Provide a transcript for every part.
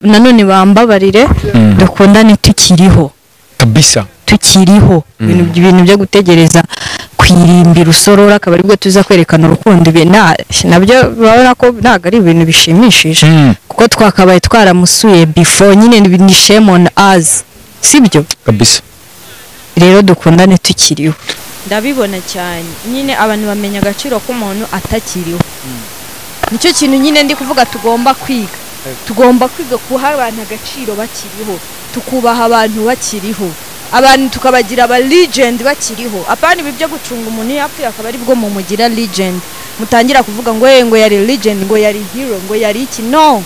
nanone bambabarire dukundane tukiriho kabisa tukiriho ibintu byo gutegereza kwirimbira usorora akaba aribwo tuza kwerekana urukundo nabyo babona ko ntago ari ibintu bishimishije kuko twakabaye twaramusuye before nyine ni shame on us sibyo kabisa rero dukundane tukiriho ndabibona cyane nyine abantu bamenya agaciro k'umuntu atakiriho nicyo kintu nyine ndi kuvuga tugomba kwiga kuha abantu agaciro bakiriho tukubaha abantu bakiriho abantu tukabagira aba legend bakiriho apana ibi byo gucunga umuntu yapfuye akaba ari bwo mumugira legend mutangira kuvuga ngo yari legend ngo yari hero ngo yari iki no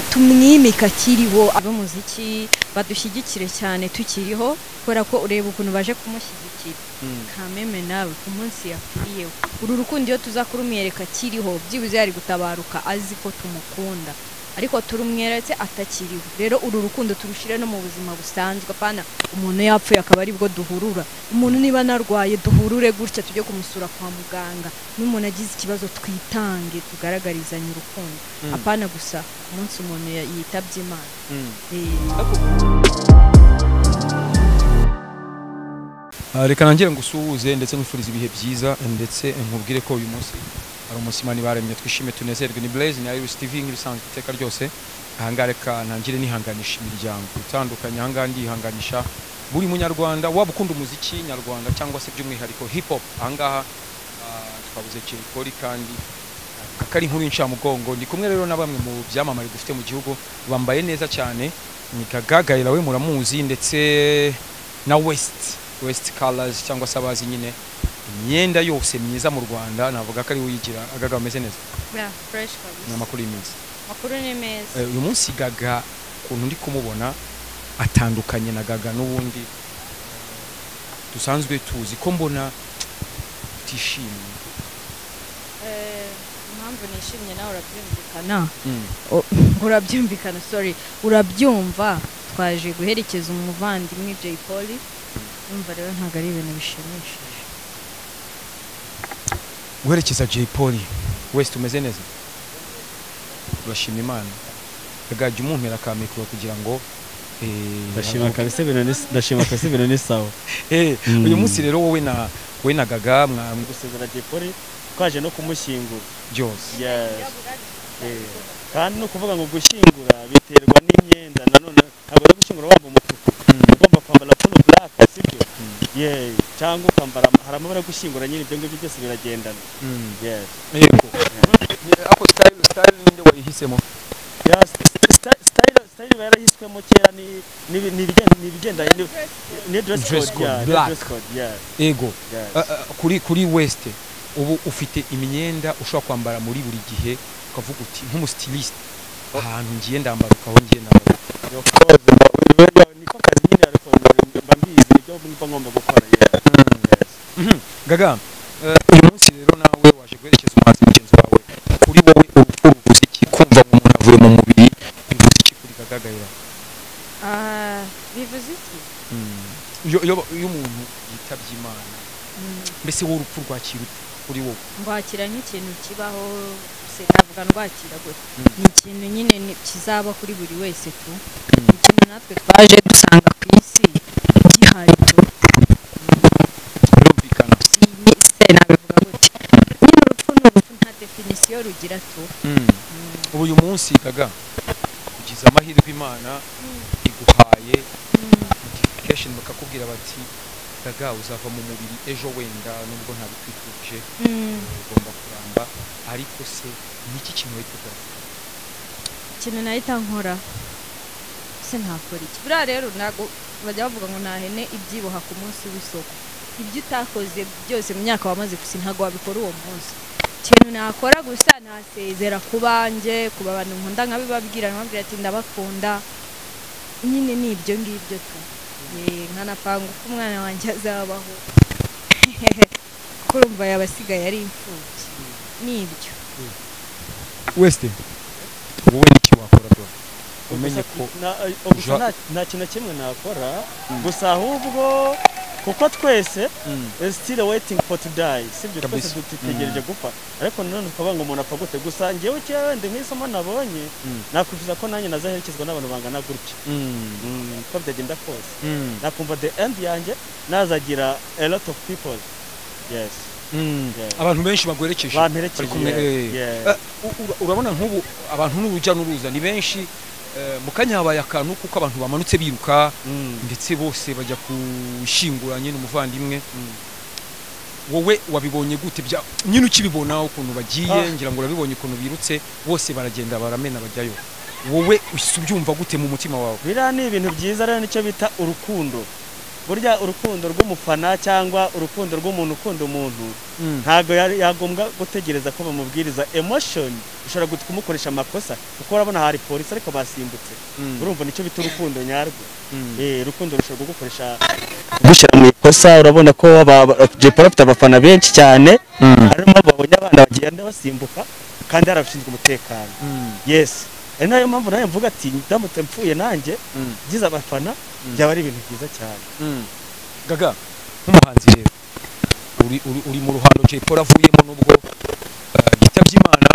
tumwimika kiriho abamuziki badushyigikire cyane tukiriho kubera ko ureba ukuntu baje kumushyigikira kameme nawe ku munsi yapfiriyeho uru rukundo iyo tuzakurumwereka kiriho byibuze yari gutabaruka azi ko tumukunda ariko turumweretse atakiriho rero uru rukundo turushire no mu buzima busanzwe apana umuntu yapfuye akaba ari bwo duhurura umuntu niba narwaye duhurure gutya tujye kumusura kwa muganga n'umuntu agize ikibazo twitange tugaragarizanye urukundo apana gusa umunsi umuntu yitabye Imana reka nangire ngusuhuze ndetse nkwifuriza ibihe byiza ndetse nkubwire ko uyu munsi ari umunsi Imana ibaremye twishime tunezerwe ni Blaze ni Iris TV nk'ibisanzwe iteka ryose ahangaha reka nangire nihanganisha imiryango itandukanye ahangaha ndihanganisha buri munyarwanda waba ukunda umuziki nyarwanda cyangwa se by'umwihariko hip hop ahangaha twabuze kuri kandi akari inkuru y'incamugongo ndi kumwe rero na bamwe mu byamamare dufite mu gihugu bambaye neza cyane ni Gaga we muramuzi ndetse na West Colors cyangwa se abazi nyine imyenda yose myiza mu Rwanda navuga ko ari uyigira Gaga ameze neza fresh kabisa n'amakuru y'imizi makuru ni meza uyu munsi Gaga kuntu ndi kumubona atandukanye na Gaga n'ubundi dusanzwe tuzi ko mbona utishimye impamvu nishimye nawe urabyumvikana urabyumva twaje guherekeza umuvandimwe Jay Polly umva rero ntago ari ibintu bishimishije guherekeza Jay Polly West umeze neza urashima Imana Gaga jya umumpera ka mikoro kugira ngo ndashima kabisa ibintu ni sawa uyu munsi rero wowe na Gaga gusezera Jay Polly twaje no kumushyingura byose kandi no kuvuga ngo gushyingura biterwa n'imyenda nanone ntabwo ari gushyingura wambaye umutuku ugomba kwambara full black sibyo cyangwa ukambara hari amabara yo gushyingura nyine ibyo ngibyo byose biragendana yego ako style ninde wayihisemo style yarahiswemo kera ni dress code yego kuri West ubu ufite imyenda ushobora kwambara muri buri gihe ukavuga uti nk'umustiliste ahantu ngiye ndambarukaho ngiye ndambaruka niko kazi nyine ariko mbizi ibyo mba ngomba gukora Gaga uyu munsi rero nawe waje guherekeza umuhanzi mugenzi wawe kuri wowe urupfu ruvuze iki kumva ngo umuntu avuye mu mubiri bivuze iki kuri Gaga bivuze iki iyo umuntu yitabye Imana mbese wowe urupfu rwakira kuri wowe ngwakira nk'ikintu kibaho navuga ndwakira gute ni ikintu nyine kizaba kuri buri wese tu ikintu natwe twaje dusanga ku isi gihari birumvikana nabivuga gute nyine urupfu n'urupfu nta definisiyo rugira tu ubu uyu munsi Gaga ugize amahirwe Imana iguhaye notification bakakubwira bati Gaga uzava mu mubiri ejo wenda nubwo ntabikwifuje ugomba kuramba ariko se niki kintu wahita ukora ikintu nahita nkora se ntakora iki buriya rero ntabwo bajya bavuga ngo ntahene ibyiboha ku munsi w'isoko ibyo utakoze byose mu myaka wamaze gusa ntabwo wabikora uwo munsi ikintu nakora gusa nasezera ku banjye kuba abantu nkunda nkabibabwira nkababwira ati ndabakunda nyine ni ibyo ngibyo tu nkanapanga uko umwana wanjye azabaho kuko urumva yabasigaye ari imfubyi nibyo West wowe niki wakora bro umenye ko nta kintu kimwe nakora gusa ahubwo kuko twese still waiting for to die sibyo twese dutegereje gupfa ariko none twaba ngo umuntu apfa gute gusa ngewe cyo wende nk'isomo nabonye nakwifuza ko nanjye nazaherekezwa n'abantu bangana gutya ko byagenda kose nakumva the end yanjye nazagira a lot of people yes abantu benshi bagwerekeje urabona nk'ubu abantu n'urujya n'uruza ni benshi mu kanya habaye akantu kuko abantu bamanutse biruka ndetse bose bajya kushyingura nyine umuvandimwe wowe wabibonye gute nyine ukibibona ukuntu bagiye ngira ngo urabibonye ukuntu birutse bose baragenda baramena bajyayo wowe ubyumva gute mu mutima wawe biriya ni ibintu byiza rero nicyo bita urukundo burya urukundo rw'umufana cyangwa urukundo rw'umuntu ukunda umuntu ntago yagombwa gutegereza ko bamubwiriza emotion ushobora kumukoresha amakosa kuko urabona hari polisi ariko basimbutse urumva nicyo bita urukundo nyarwo urukundo rushobora gukoresha gushyira mu ikosa urabona ko Jepara afite abafana benshi cyane harimo babonye abana bagenda basimbuka kandi harabishinzwe umutekano yes ari nayo mpamvu nayo mvuga ati ndamutse mpfuye nanjye gize abafana byaba ari ibintu byiza cyane Gaga nk'umuhanzi rero uri mu ruhando Jepara avuyemo nubwo gitabye Imana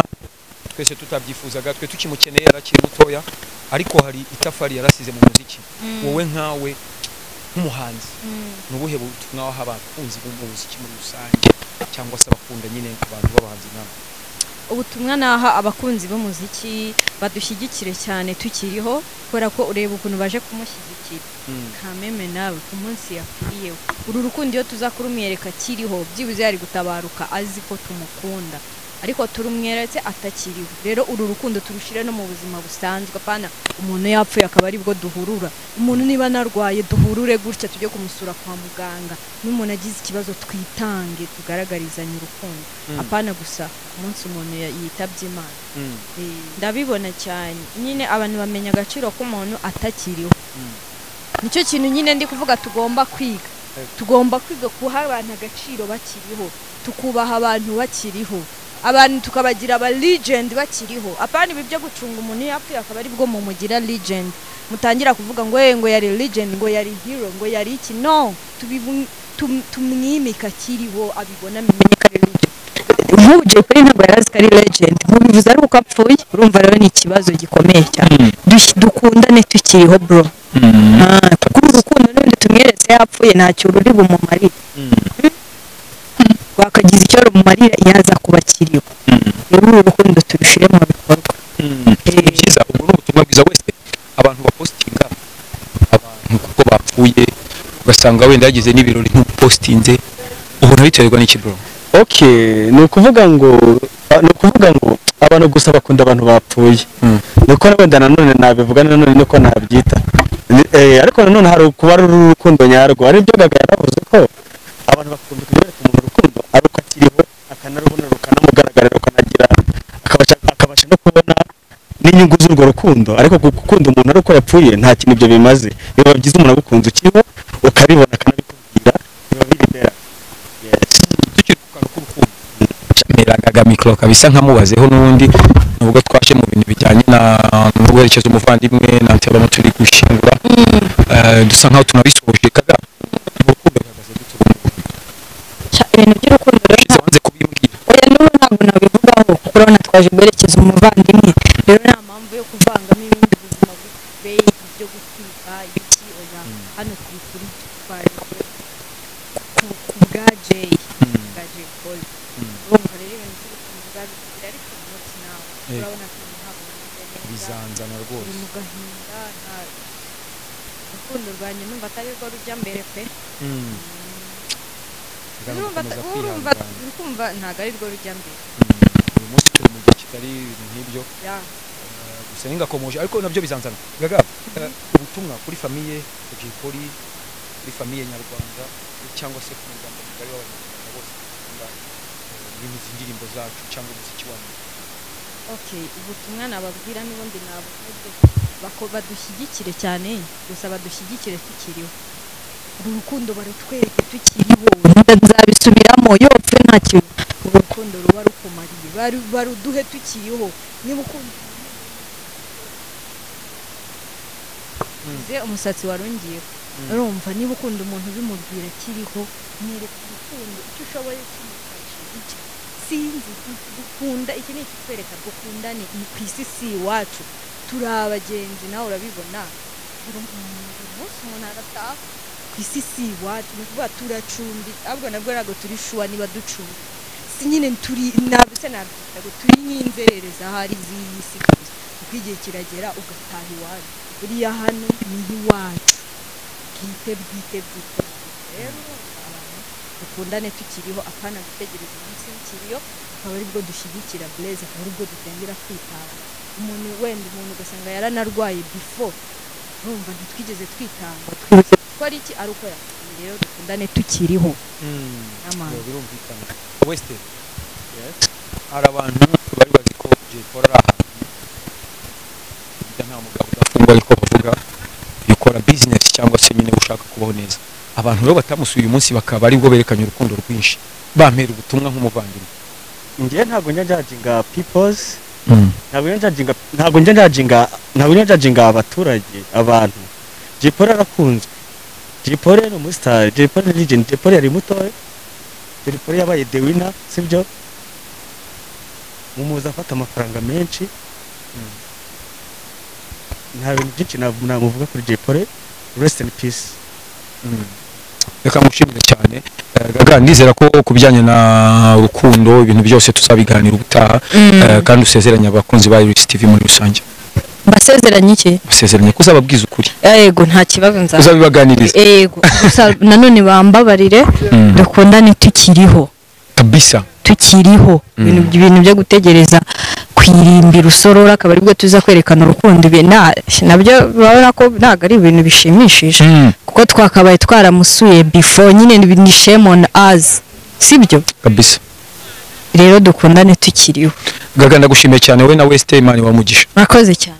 twese tutabyifuzaga twe tukimukeneye yarakiri mutoya ariko hari itafari yarasize mu muziki wowe nkawe nk'umuhanzi nubuhe butumwa waha abakunzi b'umuziki muri rusange cyangwa se abakunda nyine abantu b'abahanzi nawe ubutumwa naha abakunzi b'umuziki badushyigikire cyane tukiriho kubera ko ureba ukuntu baje kumushyigikira kameme nawe ku munsi yapfiriyeho uru rukundo iyo tuzakurumwereka kiriho byibuze yari gutabaruka azi ko tumukunda ariko turumweretse atakiriho rero uru rukundo turushire no mu buzima busanzwe apana umuntu yapfuye akaba ari bwo duhurura umuntu niba narwaye duhurure gutya tujye kumusura kwa muganga n'umuntu agize ikibazo twitange tugaragarizanye urukundo apana gusa umunsi umuntu yitabye Imana ndabibona cyane nyine abantu bamenya agaciro k'umuntu atakiriho nicyo kintu nyine ndi kuvuga tugomba kwiga kuha abantu agaciro bakiriho tukubaha abantu bakiriho abantu tukabagira aba legend bakiriho apana ibi byo gucunga umuntu yapfuye akaba ari bwo mumugira legend mutangira kuvuga ngo yari legend ngo yari hero ngo yari iki no tumwimika kiriho abibona menyeka legend nk'uje kuri ntabwo yarazi kari legend mubivuze ari uko apfuye urumva rero ni ikibazo gikomeye cyane dukundane tukiriho bro kuri urukundo n'undi tumweretse yapfuye ntacyo ruri bumumarire wakagize icyo rumumarira yaza kubakiriho rero urukundo turushire mu bikorwa byiza ubu ni ubutumwa bwiza wese abantu bapostinga abantu kuko bapfuye ugasanga wenda yagize n'ibirori ntupostinze ubona biterwa n'iki bro ni ukuvuga ngo abantu gusa bakunda abantu bapfuye nuko wenda nanone nabivuga nanone nuko nabyita ariko nanone hari kuba ari urukundo nyarwo ari byo Gaga yaravuze ko abantu bakunda kwereka umuntu urukundo ari uko akiriho akanarubona rukanamugaragarira ukanagira akabasha no kubona n'inyungu z'urwo rukundo ariko gukunda umuntu ari uko yapfuye nta kintu ibyo bimaze biba byiza umuntu agukunze ukiriho ukabibona akanabikubwira biba biri bera Gaga mikro kabisa nkamubazeho n'undi nubwo twashe mu bintu bijyanye no guherekeza umuvandimwe na ntebamo turi gushyingura dusa nkaho tunabisoje Gaga urukundo ruhagaze gute ibintu by'urukundo rero wanze kubimbwira oya n'ubu ntabwo nabivugaho kuko urabona twaje guherekeza umuvandimwe rero nta mpamvu yo kuvangamo ibindi buzima byo gutwika iki oya hano turi kuri twari ku bwa Jay Paul urumva rero ibintu by'urukundo bwabigira ariko umunsi nawe urabona ko ntabwo bizanzana rwose mu gahinda nta urukundo rwanjye numva atari rwo rujya mbere pe urumva ntabwo ari rwo rujya mbere uyu munsi turi mu gihe kitari ibintu nk'ibyo gusa n'ingakomoje ariko nabyo bizanzana Gaga ubutumwa kuri famiye kuri famiye nyarwanda cyangwa se ku muryango mugari w'abanyarwanda bose bakunda indirimbo zacu cyangwa umuziki wacu ubutumwa nababwira n'ubundi nabuvuze badushyigikire cyane gusa badushyigikire tukiriho uru rukundo barutwereke tukiriho nzabisubiramo yopfe nta kintu uru rukundo ruba rukumariye baruduhe tukiriho niba ukunda uze umusatsi warungiyeho urumva niba ukunda umuntu bimubwira kiriho mwereka urukundo icyo ushoboye kumufasha icyo sinzi dukunda iki ni ikitwereka dukundane ku isi si iwacu turi abagenzi nawe urabibona umunsi umuntu arataha ku isi si iwacu ni ukuvuga turacumbitse ahubwo nabwo ntabwo turi shuwa niba ducumbitse si nyine turi ntabwo se nabyita ngo turi nk'inzererezi ahari z'iyi si gusa kuko igihe kiragera ugataha iwacu buriya hano ni iwacu bwite rero abantu dukundane tukiriho apana gutegereza umunsi w'ikiriyo akaba aribwo dushyigikira Blaise akaba aribwo dutangira kwitanga umuntu wenda umuntu ugasanga yaranarwaye before urumva ntitwigeze twitanga twibutse ko ari iki ari uko yapfuye rero dukundane tukiriho birumvikana West hari abantu bari bazi ko Jepora ari ahantu nta mugabo udafungwa ariko bavuga yikora business cyangwa se nyine ushaka kubaho neza abantu rero batamusuye uyu munsi bakaba aribwo berekanye urukundo rwinshi bampera ubutumwa nk'umuvandimwe ngiye ntabwo njya judginga peoples ntabwo njya judginga abaturage abantu Jepora arakunzwe Jepora ni umustar Jepora ni legend Jepora yari mutoya Jepora yabaye the winner sibyo mumuza afata amafaranga menshi nta bintu byinshi namuvuga kuri Jepora rest in peace reka mushimire cyane Gaga ndizera ko kubijyanye na rukundo ibintu byose tuzabiganira ubutaha kandi usezeranya abakunzi ba Iris TV muri rusange basezeranye iki basezeranye kuzababwiza ukuri yego nta kibazo nza uzabibaganiriza yego gusa nanone bambabarire dukundane tukiriho kabisa tukiriho ibintu byo gutegereza kwirimbira usorora akaba aribwo tuza kwerekana urukundo nabyo babona ko ntago ari ibintu bishimishije kuko twakabaye twaramusuye before nyine ni shame on us sibyo kabisa rero dukundane tukiriho Gaga ndagushimiye cyane we na West Imani wa mugisha murakoze cyane